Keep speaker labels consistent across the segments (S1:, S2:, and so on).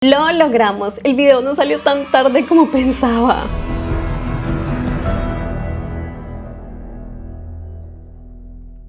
S1: Lo logramos, el video no salió tan tarde como pensaba.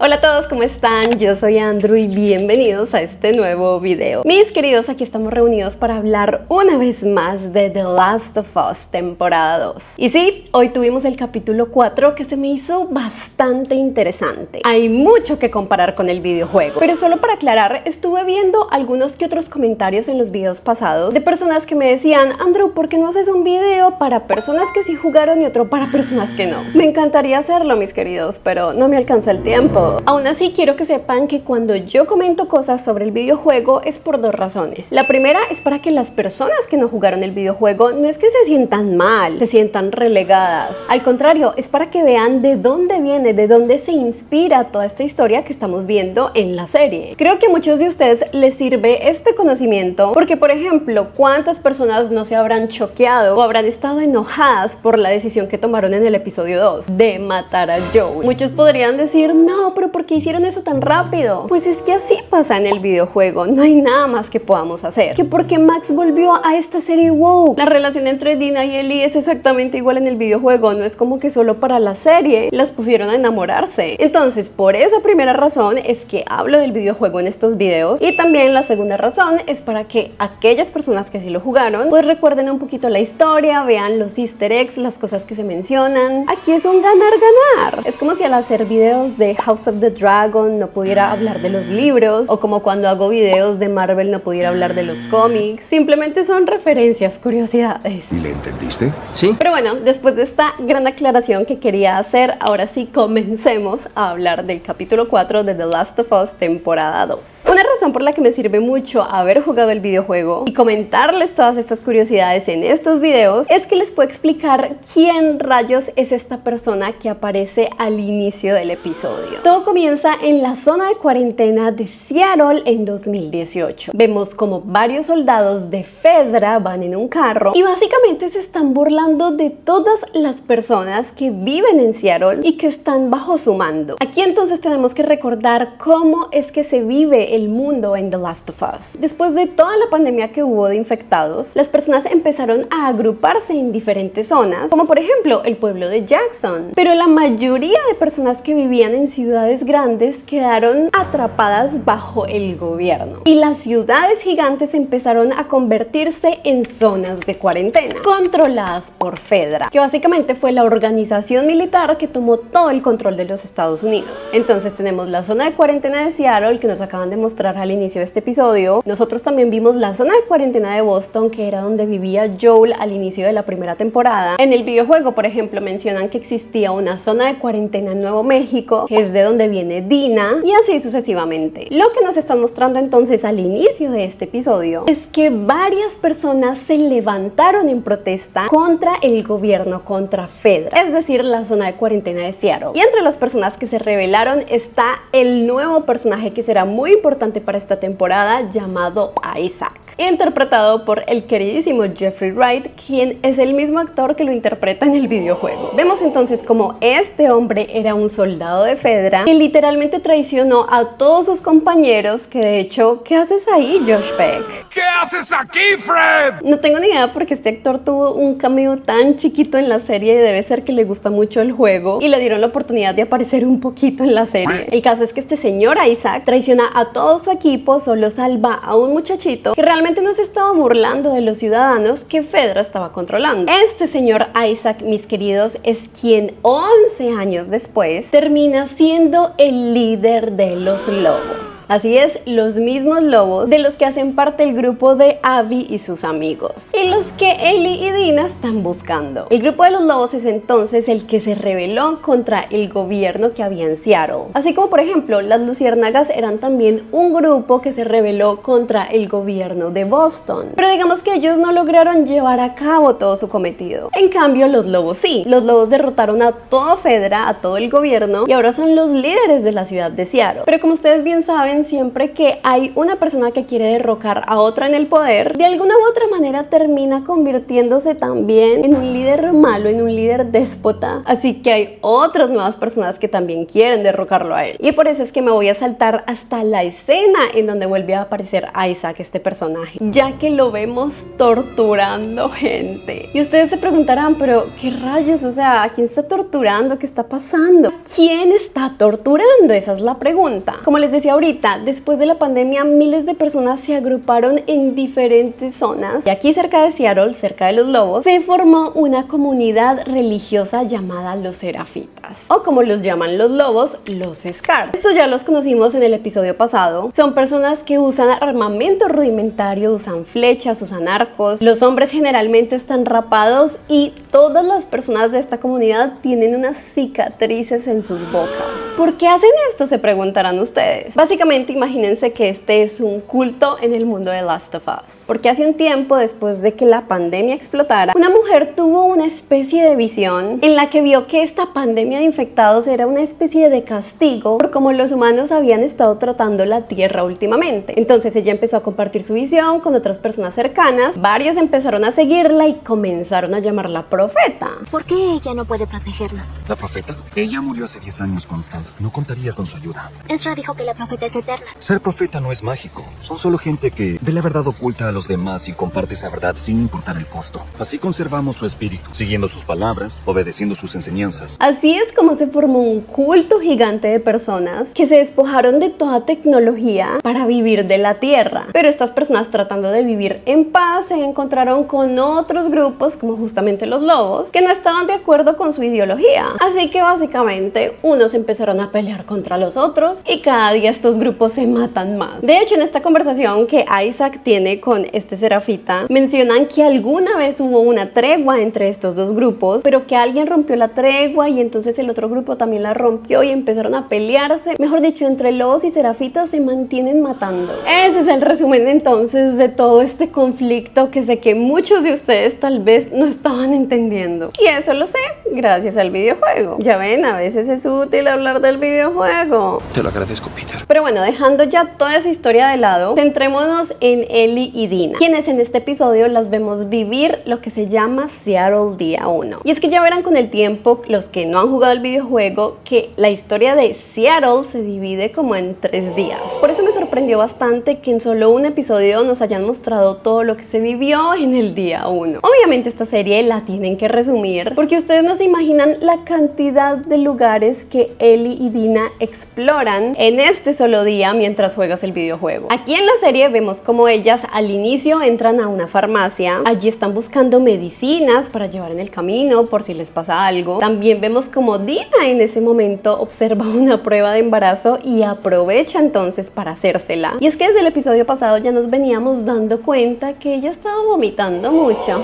S1: Hola a todos, ¿cómo están? Yo soy Andrew y bienvenidos a este nuevo video. Mis queridos, aquí estamos reunidos para hablar una vez más de The Last of Us temporada 2. Y sí, hoy tuvimos el capítulo 4 que se me hizo bastante interesante. Hay mucho que comparar con el videojuego, pero solo para aclarar, estuve viendo algunos que otros comentarios en los videos pasados de personas que me decían: Andrew, ¿por qué no haces un video para personas que sí jugaron y otro para personas que no? Me encantaría hacerlo, mis queridos, pero no me alcanza el tiempo. Aún así, quiero que sepan que cuando yo comento cosas sobre el videojuego es por dos razones. La primera es para que las personas que no jugaron el videojuego no es que se sientan mal, se sientan relegadas. Al contrario, es para que vean de dónde viene, de dónde se inspira toda esta historia que estamos viendo en la serie. Creo que a muchos de ustedes les sirve este conocimiento porque, por ejemplo, ¿cuántas personas no se habrán choqueado o habrán estado enojadas por la decisión que tomaron en el episodio 2 de matar a Joel? Muchos podrían decir: no, pero ¿por qué hicieron eso tan rápido? Pues es que así pasa en el videojuego, no hay nada más que podamos hacer. Que porque Max volvió a esta serie WoW, la relación entre Dina y Ellie es exactamente igual en el videojuego, no es como que solo para la serie las pusieron a enamorarse. Entonces, por esa primera razón es que hablo del videojuego en estos videos, y también la segunda razón es para que aquellas personas que sí lo jugaron pues recuerden un poquito la historia, vean los easter eggs, las cosas que se mencionan. Aquí es un ganar-ganar. Es como si al hacer videos de House of the Dragon no pudiera hablar de los libros, o como cuando hago videos de Marvel no pudiera hablar de los cómics. Simplemente son referencias, curiosidades.
S2: ¿Y le entendiste?
S3: Sí.
S1: Pero bueno, después de esta gran aclaración que quería hacer, ahora sí comencemos a hablar del capítulo 4 de The Last of Us temporada 2. Una razón por la que me sirve mucho haber jugado el videojuego y comentarles todas estas curiosidades en estos videos es que les puedo explicar quién rayos es esta persona que aparece al inicio del episodio. Todo comienza en la zona de cuarentena de Seattle en 2018. Vemos como varios soldados de Fedra van en un carro y básicamente se están burlando de todas las personas que viven en Seattle y que están bajo su mando. Aquí entonces tenemos que recordar cómo es que se vive el mundo en The Last of Us. Después de toda la pandemia que hubo de infectados, las personas empezaron a agruparse en diferentes zonas, como por ejemplo el pueblo de Jackson, pero la mayoría de personas que vivían en ciudades grandes quedaron atrapadas bajo el gobierno, y las ciudades gigantes empezaron a convertirse en zonas de cuarentena controladas por Fedra, que básicamente fue la organización militar que tomó todo el control de los Estados Unidos. Entonces tenemos la zona de cuarentena de Seattle, que nos acaban de mostrar al inicio de este episodio. Nosotros también vimos la zona de cuarentena de Boston, que era donde vivía Joel al inicio de la primera temporada. En el videojuego, por ejemplo, mencionan que existía una zona de cuarentena en Nuevo México, que es de donde viene Dina, y así sucesivamente. Lo que nos están mostrando entonces al inicio de este episodio es que varias personas se levantaron en protesta contra el gobierno, contra Fedra, es decir, la zona de cuarentena de Seattle. Y entre las personas que se rebelaron está el nuevo personaje que será muy importante para esta temporada, llamado Isaac, interpretado por el queridísimo Jeffrey Wright, quien es el mismo actor que lo interpreta en el videojuego. Vemos entonces como este hombre era un soldado de Fedra que literalmente traicionó a todos sus compañeros, que de hecho, ¿qué haces ahí, Josh Peck?
S2: ¿Qué haces aquí, Fred?
S1: No tengo ni idea porque este actor tuvo un cameo tan chiquito en la serie y debe ser que le gusta mucho el juego y le dieron la oportunidad de aparecer un poquito en la serie. El caso es que este señor Isaac traiciona a todo su equipo, solo salva a un muchachito que realmente no se estaba burlando de los ciudadanos que Fedra estaba controlando. Este señor Isaac, mis queridos, es quien 11 años después termina siendo el líder de los lobos. Así es, los mismos lobos de los que hacen parte el grupo de Abby y sus amigos, y los que Ellie y Dina están buscando. El grupo de los lobos es entonces el que se rebeló contra el gobierno que había en Seattle. Así como, por ejemplo, las luciérnagas eran también un grupo que se rebeló contra el gobierno de Boston. Pero digamos que ellos no lograron llevar a cabo todo su cometido. En cambio, los lobos sí. Los lobos derrotaron a todo Fedra, a todo el gobierno, y ahora son los líderes de la ciudad de Seattle. Pero como ustedes bien saben, siempre que hay una persona que quiere derrocar a otra en el poder, de alguna u otra manera termina convirtiéndose también en un líder malo, en un líder déspota. Así que hay otras nuevas personas que también quieren derrocarlo a él. Y por eso es que me voy a saltar hasta la escena en donde vuelve a aparecer Isaac, este personaje. personaje, ya que lo vemos torturando gente. Y ustedes se preguntarán, pero ¿qué rayos? O sea, ¿quién está torturando? ¿Qué está pasando? ¿Quién está torturando? Esa es la pregunta. Como les decía ahorita, después de la pandemia, miles de personas se agruparon en diferentes zonas. Y aquí cerca de Seattle, cerca de los lobos, se formó una comunidad religiosa llamada los Serafitas, o como los llaman los lobos, los Scars. Estos ya los conocimos en el episodio pasado. Son personas que usan armamento rudimentario, usan flechas, usan arcos. Los hombres generalmente están rapados y todas las personas de esta comunidad tienen unas cicatrices en sus bocas. ¿Por qué hacen esto? Se preguntarán ustedes. Básicamente imagínense que este es un culto en el mundo de Last of Us. Porque hace un tiempo, después de que la pandemia explotara, una mujer tuvo una especie de visión en la que vio que esta pandemia de infectados era una especie de castigo por cómo los humanos habían estado tratando la tierra últimamente. Entonces ella empezó a compartir su visión con otras personas cercanas. Varios empezaron a seguirla y comenzaron a llamarla profeta.
S3: ¿Por qué ella no puede protegernos?
S4: ¿La profeta? Ella murió hace 10 años, Constance. No contaría con su ayuda.
S3: Ezra dijo que la profeta es eterna.
S4: Ser profeta no es mágico. Son solo gente que ve la verdad oculta a los demás y comparte esa verdad sin importar el costo. Así conservamos su espíritu, siguiendo sus palabras, obedeciendo sus enseñanzas.
S1: Así es como se formó un culto gigante de personas que se despojaron de toda tecnología para vivir de la tierra. Pero estas personas, tratando de vivir en paz, se encontraron con otros grupos, como justamente los lobos, que no estaban de acuerdo con su ideología. Así que básicamente unos empezaron a pelear contra los otros y cada día estos grupos se matan más. De hecho, en esta conversación que Isaac tiene con este serafita, mencionan que alguna vez hubo una tregua entre estos dos grupos, pero que alguien rompió la tregua y entonces el otro grupo también la rompió y empezaron a pelearse. Mejor dicho, entre lobos y serafitas se mantienen matando. Ese es el resumen entonces de todo este conflicto que sé que muchos de ustedes tal vez no estaban entendiendo. Y eso lo sé gracias al videojuego. Ya ven, a veces es útil hablar del videojuego.
S2: Te lo agradezco, Peter.
S1: Pero bueno, dejando ya toda esa historia de lado, centrémonos en Ellie y Dina, quienes en este episodio las vemos vivir lo que se llama Seattle Día 1. Y es que ya verán con el tiempo, los que no han jugado el videojuego, que la historia de Seattle se divide como en 3 días. Por eso me sorprendió bastante que en solo un episodio nos hayan mostrado todo lo que se vivió en el día 1. Obviamente esta serie la tienen que resumir, porque ustedes no se imaginan la cantidad de lugares que Ellie y Dina exploran en este solo día mientras juegas el videojuego. Aquí en la serie vemos como ellas al inicio entran a una farmacia. Allí están buscando medicinas para llevar en el camino por si les pasa algo. También vemos como Dina en ese momento observa una prueba de embarazo y aprovecha entonces para hacérsela. Y es que desde el episodio pasado ya nos veníamos dando cuenta que ella estaba vomitando mucho.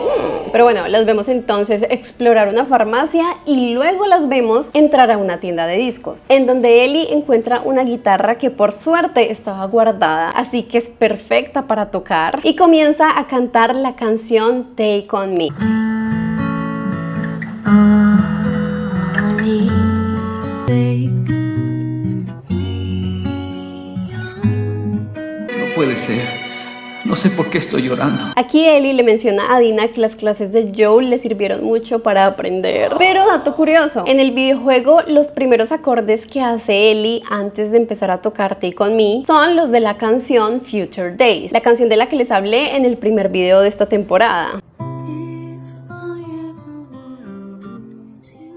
S1: Pero bueno, las vemos entonces explorar una farmacia y luego las vemos entrar a una tienda de discos, en donde Ellie encuentra una guitarra que por suerte estaba guardada, así que es perfecta para tocar, y comienza a cantar la canción Take On Me.
S5: No puede ser. No sé por qué estoy llorando.
S1: Aquí Ellie le menciona a Dina que las clases de Joel le sirvieron mucho para aprender. Pero dato curioso, en el videojuego los primeros acordes que hace Ellie antes de empezar a tocar Take On Me son los de la canción Future Days, la canción de la que les hablé en el primer video de esta temporada.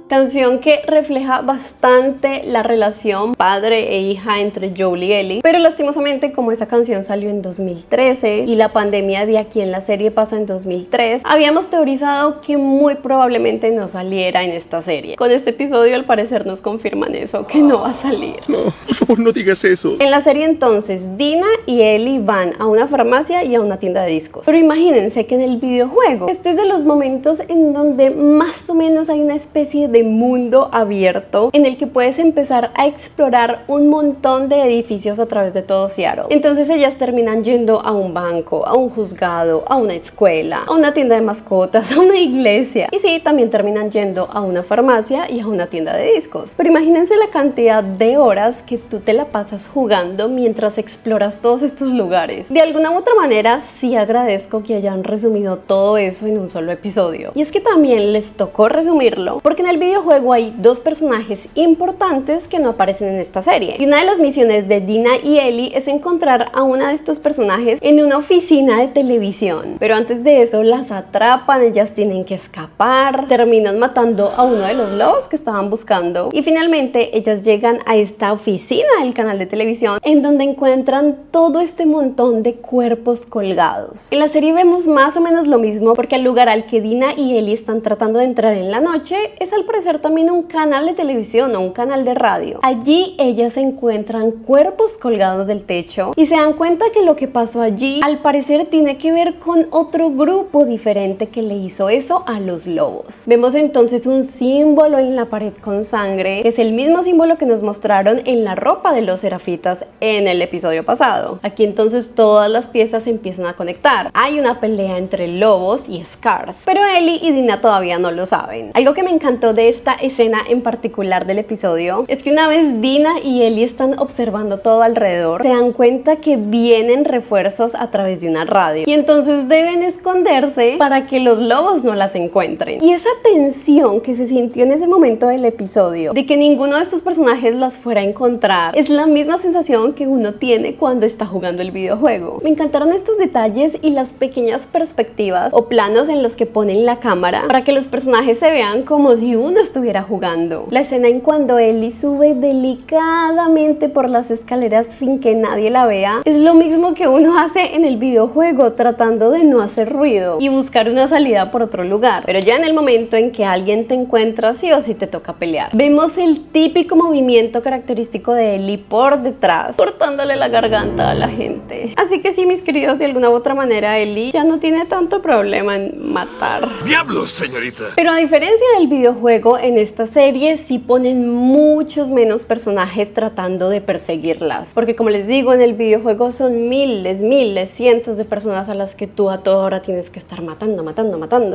S1: Canción que refleja bastante la relación padre e hija entre Joel y Ellie, pero lastimosamente como esa canción salió en 2013 y la pandemia de aquí en la serie pasa en 2003, habíamos teorizado que muy probablemente no saliera en esta serie. Con este episodio al parecer nos confirman eso, que no va a salir.
S2: No, por favor, no digas eso.
S1: En la serie entonces Dina y Ellie van a una farmacia y a una tienda de discos, pero imagínense que en el videojuego este es de los momentos en donde más o menos hay una especie de mundo abierto en el que puedes empezar a explorar un montón de edificios a través de todo Seattle. Entonces ellas terminan yendo a un banco, a un juzgado, a una escuela, a una tienda de mascotas, a una iglesia, y sí, también terminan yendo a una farmacia y a una tienda de discos. Pero imagínense la cantidad de horas que tú te la pasas jugando mientras exploras todos estos lugares. De alguna u otra manera sí agradezco que hayan resumido todo eso en un solo episodio, y es que también les tocó resumirlo porque en el video videojuego hay dos personajes importantes que no aparecen en esta serie. Y una de las misiones de Dina y Ellie es encontrar a una de estos personajes en una oficina de televisión. Pero antes de eso las atrapan, ellas tienen que escapar, terminan matando a uno de los lobos que estaban buscando y finalmente ellas llegan a esta oficina del canal de televisión en donde encuentran todo este montón de cuerpos colgados. En la serie vemos más o menos lo mismo porque el lugar al que Dina y Ellie están tratando de entrar en la noche es al parecer también un canal de televisión o un canal de radio. Allí ellas encuentran cuerpos colgados del techo y se dan cuenta que lo que pasó allí al parecer tiene que ver con otro grupo diferente que le hizo eso a los lobos. Vemos entonces un símbolo en la pared con sangre, que es el mismo símbolo que nos mostraron en la ropa de los serafitas en el episodio pasado. Aquí entonces todas las piezas se empiezan a conectar. Hay una pelea entre lobos y Scars, pero Ellie y Dina todavía no lo saben. Algo que me encantó de esta escena en particular del episodio es que una vez Dina y Ellie están observando todo alrededor, se dan cuenta que vienen refuerzos a través de una radio y entonces deben esconderse para que los lobos no las encuentren. Y esa tensión que se sintió en ese momento del episodio de que ninguno de estos personajes las fuera a encontrar es la misma sensación que uno tiene cuando está jugando el videojuego. Me encantaron estos detalles y las pequeñas perspectivas o planos en los que ponen la cámara para que los personajes se vean como si uno estuviera jugando. La escena en cuando Ellie sube delicadamente por las escaleras sin que nadie la vea es lo mismo que uno hace en el videojuego, tratando de no hacer ruido y buscar una salida por otro lugar. Pero ya en el momento en que alguien te encuentra, sí o sí te toca pelear. Vemos el típico movimiento característico de Ellie por detrás, cortándole la garganta a la gente. Así que sí, mis queridos, de alguna u otra manera Ellie ya no tiene tanto problema en matar.
S2: ¡Diablos, señorita!
S1: Pero a diferencia del videojuego, en esta serie sí ponen muchos menos personajes tratando de perseguirlas. Porque como les digo, en el videojuego son miles, cientos de personas a las que tú a toda hora tienes que estar matando.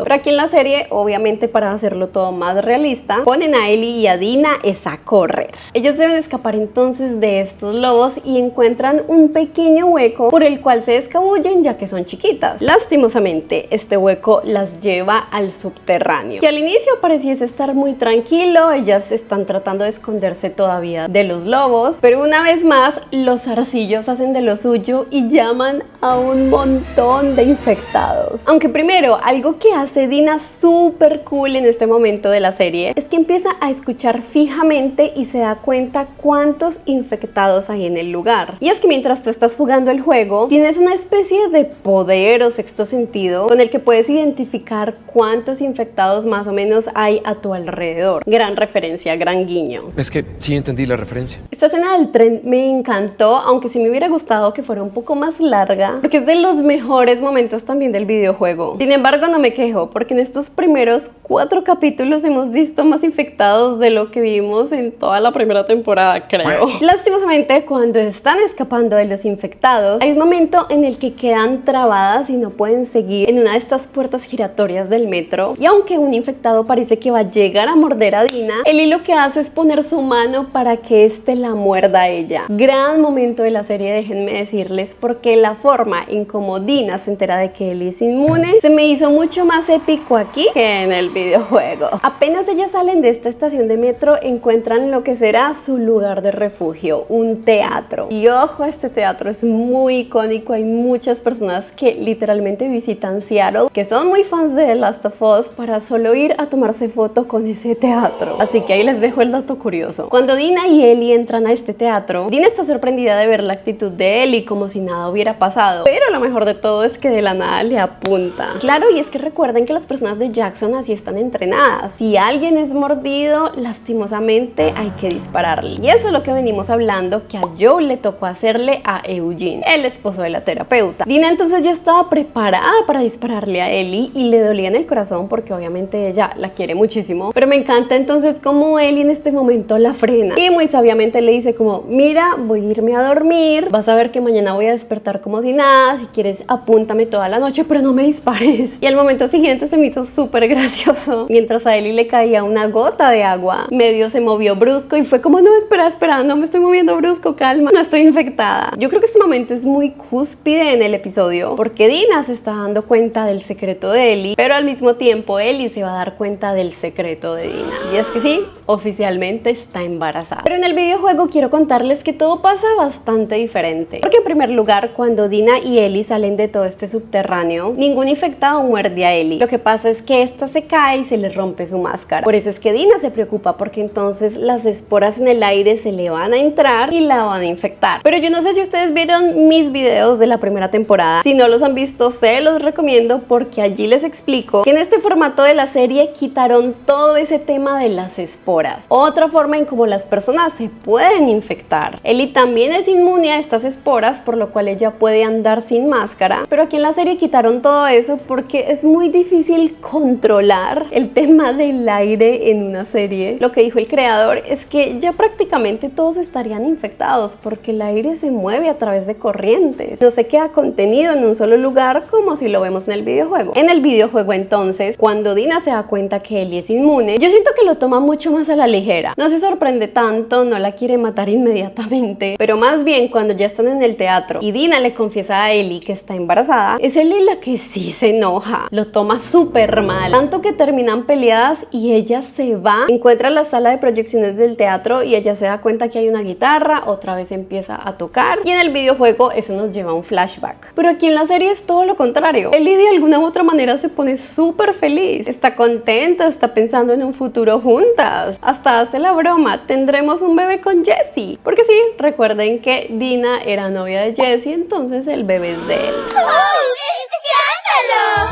S1: Pero aquí en la serie, obviamente para hacerlo todo más realista, ponen a Ellie y a Dina es a correr. Ellas deben escapar entonces de estos lobos y encuentran un pequeño hueco por el cual se escabullen ya que son chiquitas. Lastimosamente, este hueco las lleva al subterráneo, que al inicio pareciese estar muy tranquilo, ellas están tratando de esconderse todavía de los lobos, pero una vez más los zarcillos hacen de lo suyo y llaman a un montón de infectados. Aunque primero, algo que hace Dina súper cool en este momento de la serie es que empieza a escuchar fijamente y se da cuenta cuántos infectados hay en el lugar. Y es que mientras tú estás jugando el juego, tienes una especie de poder o sexto sentido con el que puedes identificar cuántos infectados más o menos hay a tu alrededor. Gran referencia, gran guiño.
S2: Es que sí entendí la referencia.
S1: Esta escena del tren me encantó, aunque sí me hubiera gustado que fuera un poco más larga, porque es de los mejores momentos también del videojuego. Sin embargo, no me quejo, porque en estos primeros 4 capítulos hemos visto más infectados de lo que vimos en toda la primera temporada, creo. Lastimosamente, cuando están escapando de los infectados, hay un momento en el que quedan trabadas y no pueden seguir en una de estas puertas giratorias del metro, y aunque un infectado parece que va a llegar a morder a Dina, Ellie lo que hace es poner su mano para que este la muerda a ella. Gran momento de la serie, déjenme decirles, porque la forma en como Dina se entera de que Ellie es inmune se me hizo mucho más épico aquí que en el videojuego. Apenas ellas salen de esta estación de metro, encuentran lo que será su lugar de refugio, un teatro. Y ojo, este teatro es muy icónico, hay muchas personas que literalmente visitan Seattle, que son muy fans de The Last of Us, para solo ir a tomarse foto con ese teatro. Así que ahí les dejo el dato curioso. Cuando Dina y Ellie entran a este teatro, Dina está sorprendida de ver la actitud de Ellie como si nada hubiera pasado, pero lo mejor de todo es que de la nada le apunta. Claro, y es que recuerden que las personas de Jackson así están entrenadas. Si alguien es mordido, lastimosamente hay que dispararle. Y eso es lo que venimos hablando que a Joel le tocó hacerle a Eugene, el esposo de la terapeuta. Dina entonces ya estaba preparada para dispararle a Ellie y le dolía en el corazón porque obviamente ella la quiere muchísimo, pero me encanta entonces como Ellie en este momento la frena y muy sabiamente le dice como: mira, voy a irme a dormir, vas a ver que mañana voy a despertar como si nada, si quieres apúntame toda la noche, pero no me dispares. Y al momento siguiente se me hizo súper gracioso, mientras a Ellie le caía una gota de agua, medio se movió brusco y fue como: no, espera, no me estoy moviendo brusco, calma, no estoy infectada. Yo creo que este momento es muy cúspide en el episodio porque Dina se está dando cuenta del secreto de Ellie, pero al mismo tiempo Ellie se va a dar cuenta del secreto secreto de Dina. Y es que sí, oficialmente está embarazada. Pero en el videojuego quiero contarles que todo pasa bastante diferente. Porque en primer lugar, cuando Dina y Ellie salen de todo este subterráneo, ningún infectado muerde a Ellie. Lo que pasa es que esta se cae y se le rompe su máscara. Por eso es que Dina se preocupa, porque entonces las esporas en el aire se le van a entrar y la van a infectar. Pero yo no sé si ustedes vieron mis videos de la primera temporada. Si no los han visto, se los recomiendo, porque allí les explico que en este formato de la serie quitaron todo ese tema de las esporas. Otra forma en cómo las personas se pueden infectar. Ellie también es inmune a estas esporas, por lo cual ella puede andar sin máscara. Pero aquí en la serie quitaron todo eso porque es muy difícil controlar el tema del aire en una serie. Lo que dijo el creador es que ya prácticamente todos estarían infectados porque el aire se mueve a través de corrientes. No se queda contenido en un solo lugar como si lo vemos en el videojuego. En el videojuego entonces, cuando Dina se da cuenta que Ellie es inmune, yo siento que lo toma mucho más a la ligera. No se sorprende tanto, no la quiere matar inmediatamente, pero más bien cuando ya están en el teatro y Dina le confiesa a Ellie que está embarazada, es Ellie la que sí se enoja, lo toma súper mal, tanto que terminan peleadas y ella se va, encuentra la sala de proyecciones del teatro y ella se da cuenta que hay una guitarra, otra vez empieza a tocar, y en el videojuego eso nos lleva a un flashback. Pero aquí en la serie es todo lo contrario. Ellie de alguna u otra manera se pone súper feliz, está contenta, está pensando en un futuro juntas, hasta hace la broma, tendremos un bebé con Jesse, porque sí, recuerden que Dina era novia de Jesse, entonces el bebé es de él.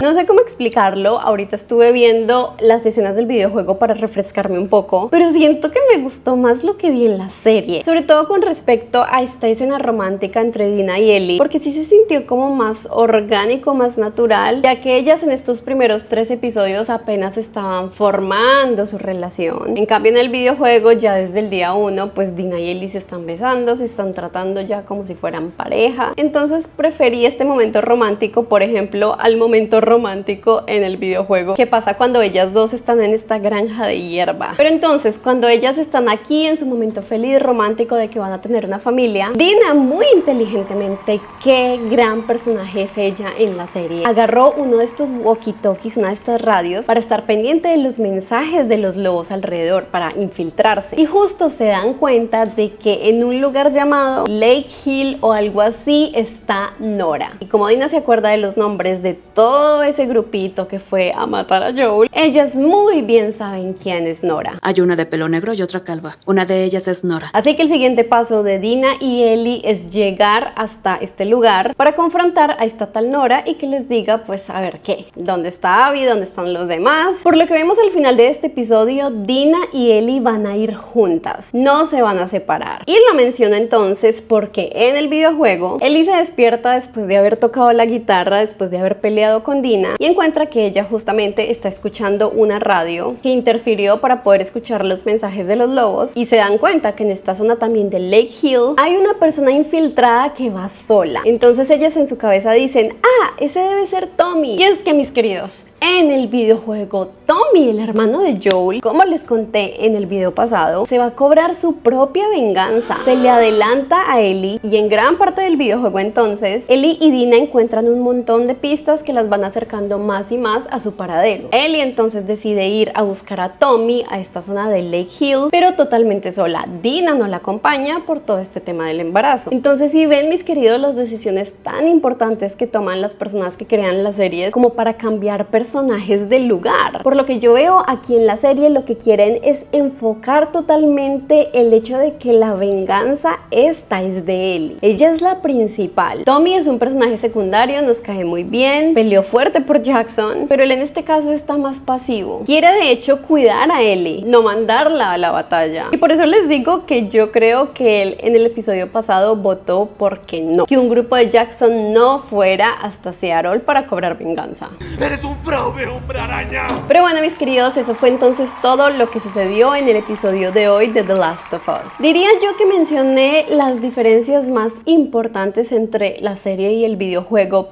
S1: No sé cómo explicarlo, ahorita estuve viendo las escenas del videojuego para refrescarme un poco, pero siento que me gustó más lo que vi en la serie, sobre todo con respecto a esta escena romántica entre Dina y Ellie, porque sí se sintió como más orgánico, más natural, ya que ellas en estos primeros 3 episodios apenas estaban formando su relación. En cambio en el videojuego ya desde el día 1 pues Dina y Ellie se están besando, se están tratando ya como si fueran pareja, entonces preferí este momento romántico, por ejemplo, al momento romántico en el videojuego que pasa cuando ellas dos están en esta granja de hierba. Pero entonces cuando ellas están aquí en su momento feliz, romántico de que van a tener una familia, Dina muy inteligentemente, qué gran personaje es ella en la serie, agarró uno de estos walkie-talkies, una de estas radios, para estar pendiente de los mensajes de los lobos alrededor, para infiltrarse, y justo se dan cuenta de que en un lugar llamado Lake Hill o algo así está Nora, y como Dina se acuerda de los nombres de todo ese grupito que fue a matar a Joel, ellas muy bien saben quién es Nora.
S6: Hay una de pelo negro y otra calva. Una de ellas es Nora.
S1: Así que el siguiente paso de Dina y Ellie es llegar hasta este lugar para confrontar a esta tal Nora y que les diga, pues, a ver qué, dónde está Abby, dónde están los demás. Por lo que vemos al final de este episodio, Dina y Ellie van a ir juntas, no se van a separar. Y lo menciono entonces porque en el videojuego Ellie se despierta después de haber tocado la guitarra, después de haber peleado con Dina, y encuentra que ella justamente está escuchando una radio que interfirió para poder escuchar los mensajes de los lobos, y se dan cuenta que en esta zona también de Lake Hill hay una persona infiltrada que va sola. Entonces ellas en su cabeza dicen, ah, ese debe ser Tommy. Y es que, mis queridos, en el videojuego Tommy, el hermano de Joel, como les conté en el video pasado, se va a cobrar su propia venganza, se le adelanta a Ellie, y en gran parte del videojuego entonces Ellie y Dina encuentran un montón de pistas que las van acercando más y más a su paradero. Ellie entonces decide ir a buscar a Tommy a esta zona de Lake Hill, pero totalmente sola. Dina no la acompaña por todo este tema del embarazo. Entonces, si ven, mis queridos, las decisiones tan importantes que toman las personas que crean las series como para cambiar personajes del lugar. Por lo que yo veo aquí en la serie, lo que quieren es enfocar totalmente el hecho de que la venganza esta es de Ellie. Ella es la principal. Tommy es un personaje secundario, nos cae muy bien, peleó fuerte por Jackson, pero él en este caso está más pasivo. Quiere de hecho cuidar a Ellie, no mandarla a la batalla. Y por eso les digo que yo creo que él en el episodio pasado votó porque no, que un grupo de Jackson no fuera hasta Seattle para cobrar venganza.
S2: ¡Eres un fraude, hombre araña!
S1: Pero bueno, mis queridos, eso fue entonces todo lo que sucedió en el episodio de hoy de The Last of Us. Diría yo que mencioné las diferencias más importantes entre la serie y el videojuego,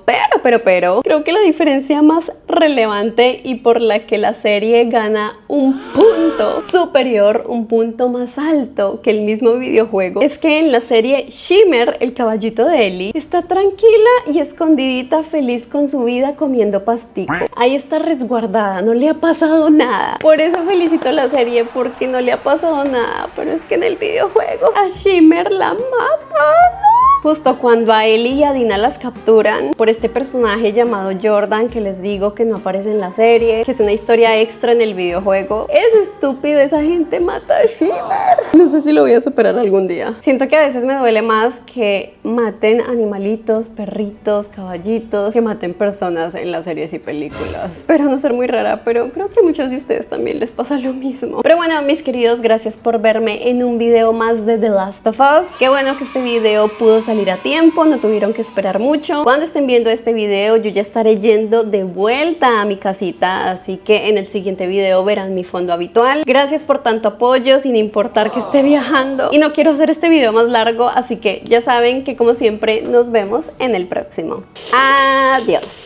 S1: pero creo que la diferencia más relevante y por la que la serie gana un punto punto superior, un punto más alto que el mismo videojuego, es que en la serie Shimmer, el caballito de Ellie, está tranquila y escondidita, feliz con su vida comiendo pastico. Ahí está resguardada, no le ha pasado nada. Por eso felicito la serie, porque no le ha pasado nada. Pero es que en el videojuego a Shimmer la matan. Justo cuando a Ellie y a Dina las capturan por este personaje llamado Jordan, que les digo que no aparece en la serie, que es una historia extra en el videojuego, es estúpido, esa gente mata a Shimmer. No sé si lo voy a superar algún día. Siento que a veces me duele más que maten animalitos, perritos, caballitos, que maten personas en las series y películas. Espero no ser muy rara, pero creo que a muchos de ustedes también les pasa lo mismo. Pero bueno, mis queridos, gracias por verme en un video más de The Last of Us. Qué bueno que este video pudo salir a tiempo, no tuvieron que esperar mucho. Cuando estén viendo este video yo ya estaré yendo de vuelta a mi casita, así que en el siguiente video verán mi fondo habitual. Gracias por tanto apoyo, sin importar que esté viajando, y no quiero hacer este video más largo, así que ya saben que como siempre nos vemos en el próximo. Adiós.